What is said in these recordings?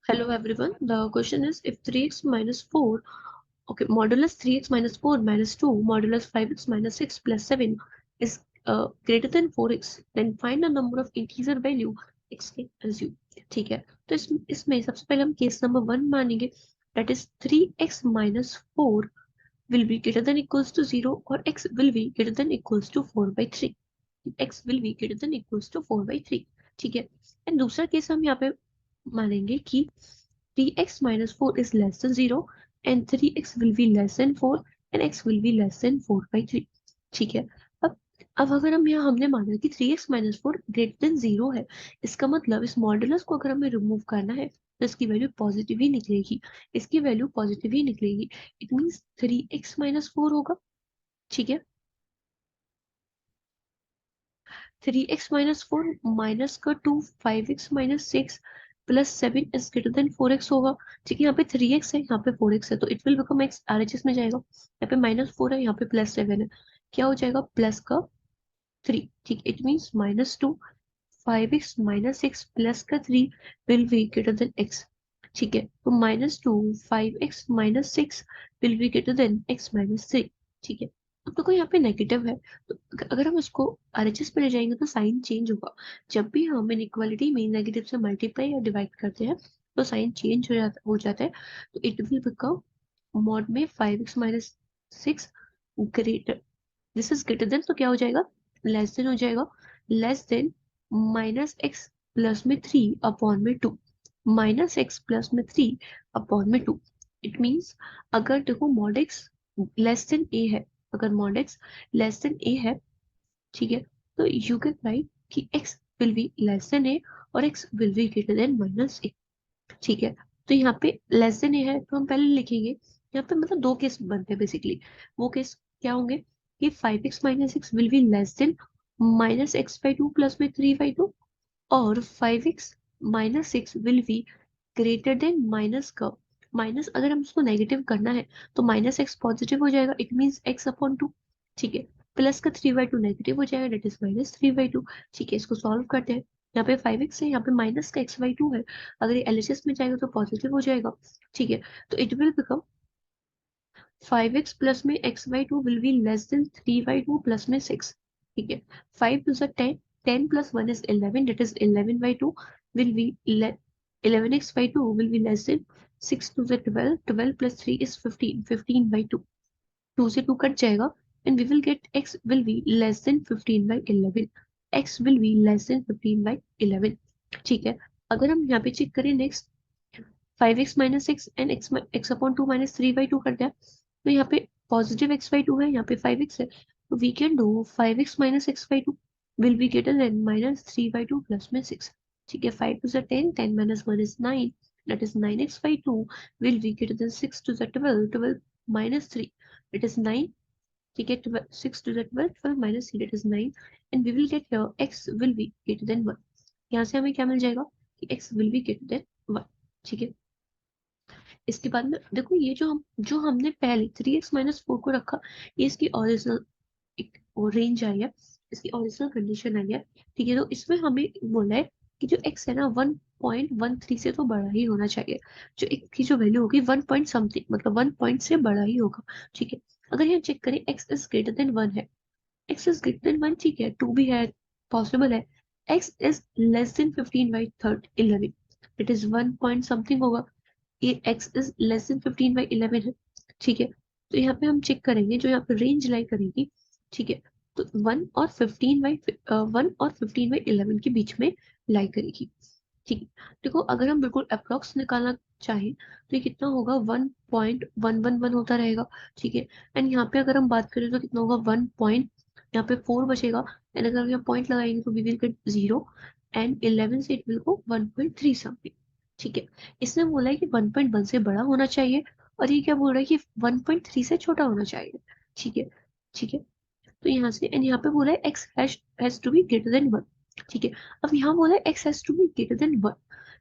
Hello everyone. The question is if 3x minus 4, okay, modulus 3x minus 4 minus 2, modulus 5x minus 6 plus 7 is greater than 4x, then find the number of integer value x can assume. ठीक है, तो इसमें सबसे पहले हम case number 1 मानेंगे, that is 3x minus 4 will be greater than equals to 0 और x will be greater than equals to 4 by 3. x will be greater than equals to 4 by 3. ठीक है, एंड दूसरा केस हम यहाँ पे मानेंगे कि 3x minus 4 is less than 0 and 3x will be less than 4 and x will be less than 4 by 3. ठीक है, अब अब अगर हम यहाँ हमने माना कि 3x minus 4 greater than 0 है, इसका मतलब इस मॉडुलस को अगर हमें रिमूव करना है तो इसकी वैल्यू पॉजिटिव ही निकलेगी, इसकी वैल्यू पॉजिटिव ही निकलेगी. इट मीन्स 3x minus 4 होगा. ठीक है, 3x minus 4 माइनस का 2 5x minus 6 plus 7 is greater than 4x होगा. ठीक है, यहाँ पे 3x है, यहाँ पे 4x है, तो it will become x RHS में जाएगा. यहाँ पे -4 है, यहाँ पे +7 है, क्या हो जाएगा प्लस का 3. ठीक, it means -2 5x minus 6 plus का 3 will be greater then x. ठीक है, तो -2 5x minus 6 will be greater then x minus 3. ठीक है, अब देखो यहाँ पे नेगेटिव है, तो अगर हम इसको RHS पे ले जाएंगे तो साइन चेंज होगा. जब भी हम इनइक्वालिटी में नेगेटिव से मल्टीप्लाई या डिवाइड करते हैं तो साइन चेंज हो जाता है. तो इट विल बिकम मॉड में 5x minus 6 greater, this is greater than, तो क्या हो जाएगा लेस देन हो जाएगा, लेस देन -x प्लस में 3 अपॉन में 2, -x प्लस में 3 अपॉन में 2. इट मीन्स अगर देखो mod x less than a है, अगर mod x less than a है, ठीक है, तो यू कैन राइट कि x will be less then a और x will be greater then -a. ठीक है, तो यहाँ पे लेस देन ए है तो हम पहले लिखेंगे, यहाँ पे मतलब दो केस बनते हैं बेसिकली. वो केस क्या होंगे कि 5x minus 6 will be less then -x/2 plus में 3/2 और 5x minus 6 will be greater then minus का माइनस, अगर हम इसको नेगेटिव करना है तो -x पॉजिटिव हो जाएगा, इट मीन्स x/2. ठीक है, प्लस का 3/2 नेगेटिव हो जाएगा, डेट इज -3/2. ठीक है, इसको सॉल्व करते हैं. यहाँ पे 5x है, यहाँ पे माइनस का x/2 है, अगर ये LHS में जाएगा तो पॉजिटिव हो जाएगा. ठीक है, तो it will become 5x plus में x/2 will be less then 3/2 plus में 6. ठीक है, 5 to 10, 10 plus 1 is 11, that is 11/2 will be 11x/2 will be less than 6 to the 12, 12 plus 3 is 15, 15/2. 2 से 2 कट जाएगा and we will get x will be less than 15/11. x will be less than 15/11. ठीक है, अगर हम यहाँ पे check करें next 5x minus 6 and x upon 2 minus 3/2 करते हैं, तो यहाँ पे पॉजिटिव x/2 है, यहाँ पे 5x है, तो we can do 5x minus x/2 will be greater than -3/2 plus में 6. ठीक है, 5 to the 10, 10 minus 1 is 9, that is 9x/2 will be greater than 6 to the 12, 12 minus 3, it is 9. ठीक है, 6 to the 12, 12 minus 3, that is 9, and we will get here x will be greater than 1. यहाँ से हमें क्या मिल जाएगा कि x will be greater than 1. ठीक है, इसके बाद में देखो ये जो हमने पहले 3x-4 को रखा, ये इसकी ओरिजिनल एक रेंज आई है, इसकी ओरिजिनल कंडीशन आई है. ठीक है, तो इसमें हमें बोला है कि जो x है ना 1.13 से तो बड़ा ही होना चाहिए, जो x की जो वैल्यू होगी 1 पॉइंट समथिंग, मतलब 1 पॉइंट से बड़ा ही होगा. ठीक है, अगर यहाँ चेक करें x इज ग्रेटर देन 1 है, x इज ग्रेटर देन 1, ठीक है, 2 भी है, पॉसिबल है. x is less than 15/11, it is 1 point something होगा, ये x इज लेस देन 15/11 है. ठीक है, तो यहाँ पे हम चेक करेंगे, जो यहाँ पे रेंज लाई करेगी, ठीक है, तो 1 और 15/11 के बीच में लाई करेगी. ठीक है, देखो अगर हम बिल्कुल अप्रोक्स निकालना चाहें तो ये कितना होगा 1.111 होता रहेगा. ठीक है, एंड यहाँ पे अगर हम बात करें तो कितना होगा 1 पॉइंट, यहाँ पे 4 बचेगा, एंड अगर हम यहाँ पॉइंट लगाएंगे तो वी विल गेट 0, एंड 11 से इट विल गो 1.3 समथिंग. ठीक है, इसने बोला है कि 1.1 से बड़ा होना चाहिए, और ये क्या बोल रहा है कि 1.3 से छोटा होना चाहिए. ठीक है, ठीक है, तो यहाँ से एंड यहाँ पे बोला है x has to be greater than 1. ठीक है, अब यहाँ बोला है x has to be greater than 1,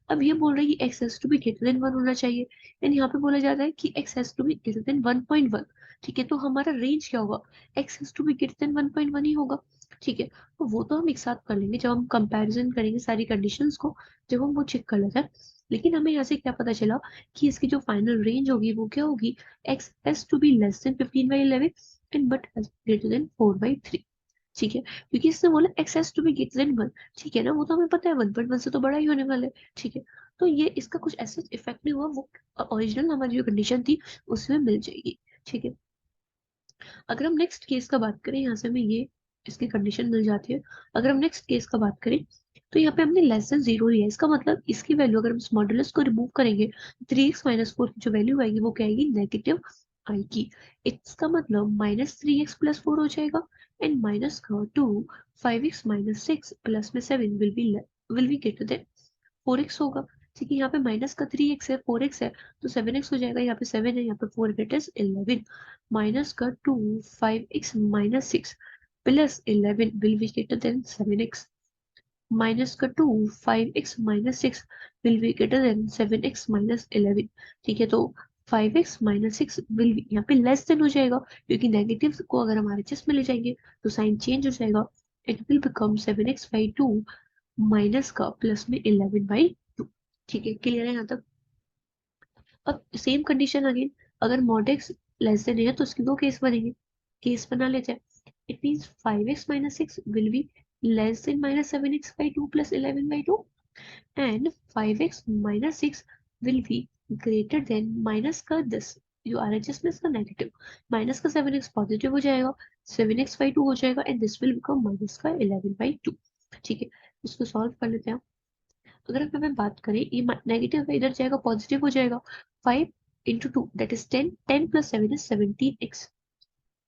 अब ये बोल रहा है कि x has to be greater than 1 होना चाहिए, एंड यहाँ पे बोला जा रहा है कि x has to be greater than 1.1. ठीक है, तो हमारा रेंज क्या होगा, x has to be greater than 1.1 ही होगा. ठीक है, तो वो तो हम एक साथ कर लेंगे जब हम कंपैरिजन करेंगे सारी कंडीशंस को, जब हम वो चेक कर लेते हैं। लेकिन हमें यहाँ से क्या पता चला कि इसकी जो फाइनल रेंज होगी वो क्या होगी, x has to be less than 15/11 and but greater than 4/3। ठीक है, क्योंकि इसने बोला x has to be greater than 1। ठीक है ना, वो तो हमें पता है 1.1 से तो बड़ा ही होने वाला है। ठीक है, तो ये इसका कुछ ऐसा इफेक्ट नहीं हुआ, वो ओरिजिनल हमारी जो कंडीशन थी उसमें मिल जाएगी। ठीक है, अगर हम नेक्स्ट केस का बात करें, यहाँ से हमें ये इसकी कंडीशन मिल जाती है। अगर हम नेक्स्ट केस का बात करें तो यहाँ पे हमने लेस देन 0 लिया है, इसका मतलब इसकी वैल्यू अगर हम इस मॉड्यूलस को रिमूव करेंगे 3x - 4 की जो वैल्यू आएगी वो क्या आएगी, नेगेटिव आएगी। इसका मतलब -3x + 4 हो जाएगा एंड माइनस का 2 5x - 6 प्लस में 7 will be greater then 4x होगा। ठीक है, यहाँ पे माइनस का 3x है, 4x है, तो 7x हो जाएगा। यहाँ पे 7 है, यहाँ पे 4 है, इट इज 11। माइनस का 2 5x - 6 plus 11 will be greater then 7x। Minus का 2 5x - 6 will be greater then 7x - 11। ठीक है, तो 5x - 6 विल बी यहाँ पे लेस देन हो जाएगा, क्योंकि नेगेटिव को अगर हम RHS में ले जाएंगे तो साइन चेंज हो जाएगा। It will become 7x/2 minus का प्लस में 11/2। ठीक है, क्लियर है यहाँ तक। अब सेम कंडीशन अगेन, अगर mod x लेस देन है तो उसके दो केस बनेंगे। केस बना लेते हैं। It means 5x - 6 will be less then -7x/2 plus 11/2 and 5x - 6 will be greater then minus का दिस जो RHS में इसका नेगेटिव, माइनस का 7x पॉजिटिव हो जाएगा, 7x/2 हो जाएगा and this will become minus का 11/2। ठीक है, इसको सॉल्व कर लेते हैं। अगर हम हमें बात करें, ये नेगेटिव है, इधर जाएगा पॉजिटिव हो जाएगा। 5 × 2 that is 10, 10 + 7 is 17x।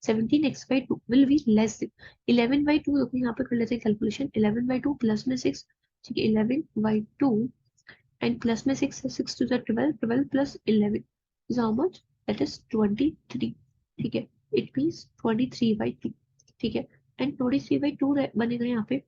17x/2 will be less then 11/2। देखो यहाँ पे कर लेते हैं कैलकुलेशन, 11/2 प्लस में 6। ठीक है, 11/2 एंड प्लस में 6 है, 6 to the 12, 12 plus 11 is how much, that is 23। ठीक है, it means 23/2। ठीक है, एंड 23/2 बनेगा यहाँ पे,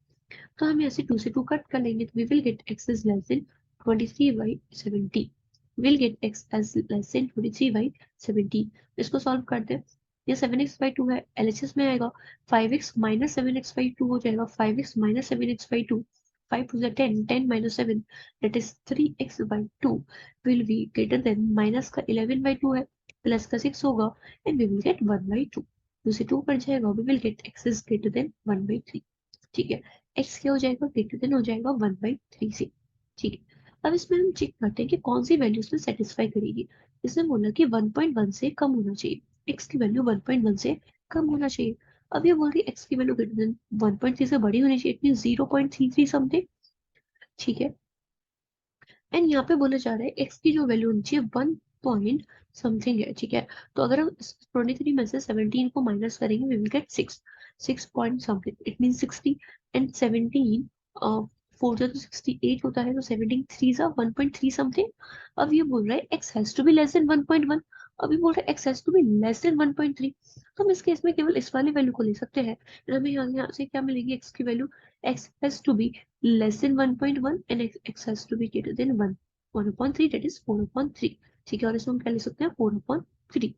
तो हम ऐसे 2 से 2 कट कर लेंगे, तो we will get x is less than 23/17। we'll get x as less than 23/17। इसको सॉल्व करते हैं। ये 7x/2 है, LHS में आएगा। 5x - 7x/2 हो जाएगा, 5x - 7x/2, 5 to the 10, 10 - 7 that is 3x/2 will be greater than minus का 11/2 है, प्लस का 6 होगा and we will get 1/2। 2 से 2 कट जाएगा, we will get x is greater than 1/3। ठीक है, x क्या हो जाएगा, ग्रेटर देन हो जाएगा 1/3 से। ठीक है, अब इसमें हम चेक करते हैं कि कौन सी वैल्यू इसमें सेटिस्फाई करेगी। इसने बोला कि 1.1 से कम होना चाहिए, x की वैल्यू 1.1 से कम होना चाहिए। अब ये बोल रही है x की वैल्यू ग्रेटर देन 1.3 से बड़ी होनी चाहिए, इट मीन 0.33 समथिंग। ठीक है, एंड यहाँ पे बोला जा रहा है x की जो वैल्यू होनी चाहिए 1 पॉइंट समथिंग है। ठीक है, तो अगर हम 23 में से 17 को माइनस करेंगे we will get 6 point something, it mean 60 and 17 4 जो तो 68 होता है, तो 17 3 सा 1.3 समथिंग। अब ये बोल रहा है x has to be less than 1.1। अभी बोल रहा है x has to be less than 1.3, तो हम इस केस में केवल इस वाली वैल्यू को ले सकते हैं। हमें यहाँ से क्या मिलेगी, x की value, x has to be less than 1.1 and x has to be greater than 1/3 that is 4/3। ठीक है, और इसमें हम क्या ले सकते हैं, 4/3।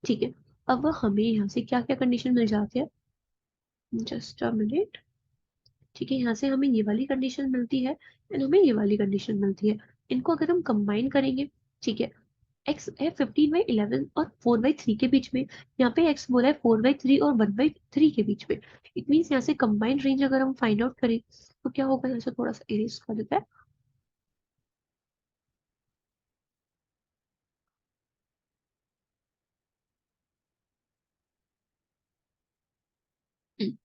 ठीक है, अब हमें यहाँ से क्या क्या कंडीशन मिल जाती है, जस्ट अ मिनट। ठीक है, यहाँ से हमें ये वाली कंडीशन मिलती है एंड हमें ये वाली कंडीशन मिलती है। इनको अगर हम कंबाइन करेंगे, ठीक है, x है 15/11 और 4/3 के बीच में, यहाँ पे x बोला है 4/3 और 1/3 के बीच में। इट मीन्स यहाँ से कंबाइंड रेंज अगर हम फाइंड आउट करें तो क्या होगा, यहाँ से थोड़ा सा इरेज कर देता है। हम्म,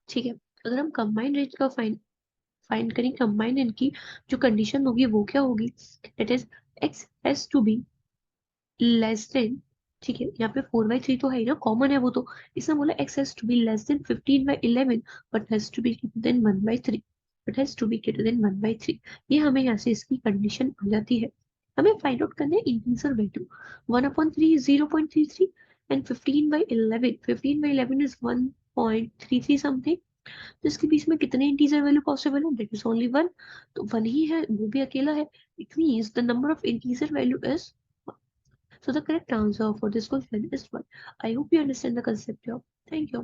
ठीक है, अगर हम कंबाइंड रेंज का फाइंड करें, कंबाइंड इनकी जो कंडीशन होगी वो क्या होगी, that is x has to be less than, ठीक है, यहाँ पे 4/3 तो है ही ना, कॉमन है वो तो। इसने बोला x has to be less than 15/11 but has to be greater than 1/3, but has to be greater than 1/3। ये हमें यहाँ से इसकी कंडीशन आ जाती है। हमें फाइंड आउट करना है integer value. 1/3 is 0.33 and 15/11 is 1.33 something. तो इसके बीच में कितने इंटीजर वैल्यू पॉसिबल है, दैट इज ओनली वन। तो वन ही है, वो भी अकेला है। It means the number of integer value is, so the correct answer for this question is 1। I hope you understand the concept here. Thank you.